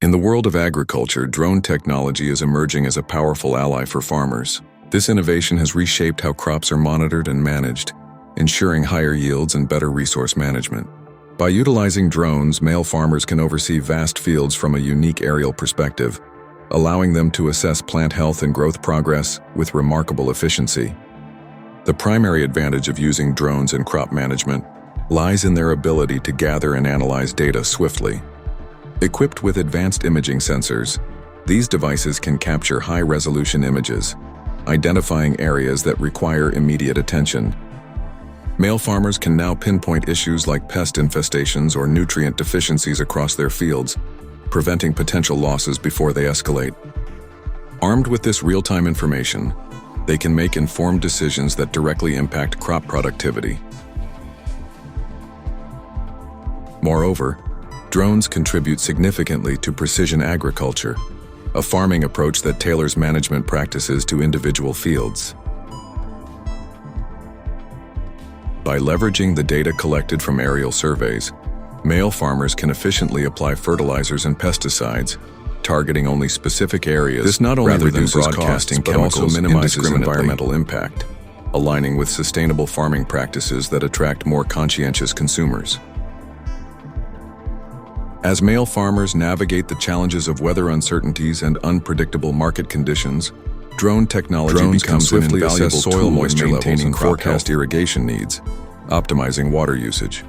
In the world of agriculture, drone technology is emerging as a powerful ally for farmers. This innovation has reshaped how crops are monitored and managed, ensuring higher yields and better resource management. By utilizing drones, male farmers can oversee vast fields from a unique aerial perspective, allowing them to assess plant health and growth progress with remarkable efficiency. The primary advantage of using drones in crop management lies in their ability to gather and analyze data swiftly. Equipped with advanced imaging sensors, these devices can capture high-resolution images, identifying areas that require immediate attention. Male farmers can now pinpoint issues like pest infestations or nutrient deficiencies across their fields, preventing potential losses before they escalate. Armed with this real-time information, they can make informed decisions that directly impact crop productivity. Moreover, drones contribute significantly to precision agriculture, a farming approach that tailors management practices to individual fields. By leveraging the data collected from aerial surveys, male farmers can efficiently apply fertilizers and pesticides, targeting only specific areas. This not only reduces costs, but also minimizes environmental impact, aligning with sustainable farming practices that attract more conscientious consumers. As male farmers navigate the challenges of weather uncertainties and unpredictable market conditions, drone technology becomes an invaluable soil moisture levels and forecast irrigation needs, optimizing water usage.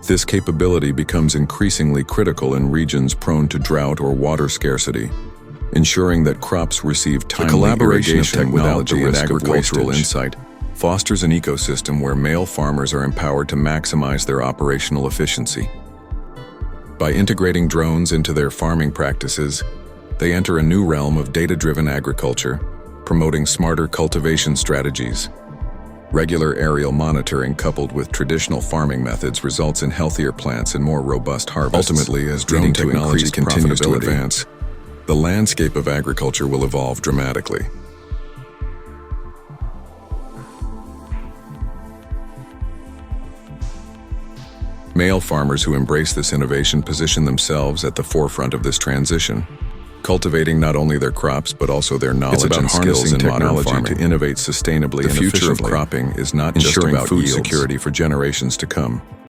This capability becomes increasingly critical in regions prone to drought or water scarcity, ensuring that crops receive timely irrigation technology and agricultural insight fosters an ecosystem where male farmers are empowered to maximize their operational efficiency. By integrating drones into their farming practices, they enter a new realm of data-driven agriculture, promoting smarter cultivation strategies. Regular aerial monitoring coupled with traditional farming methods results in healthier plants and more robust harvests. Ultimately, as drone technology continues to advance, the landscape of agriculture will evolve dramatically. Male farmers who embrace this innovation position themselves at the forefront of this transition, cultivating not only their crops but also their knowledge and skills in modern farming to innovate sustainably and efficiently. The future of cropping is not just about food security for generations to come.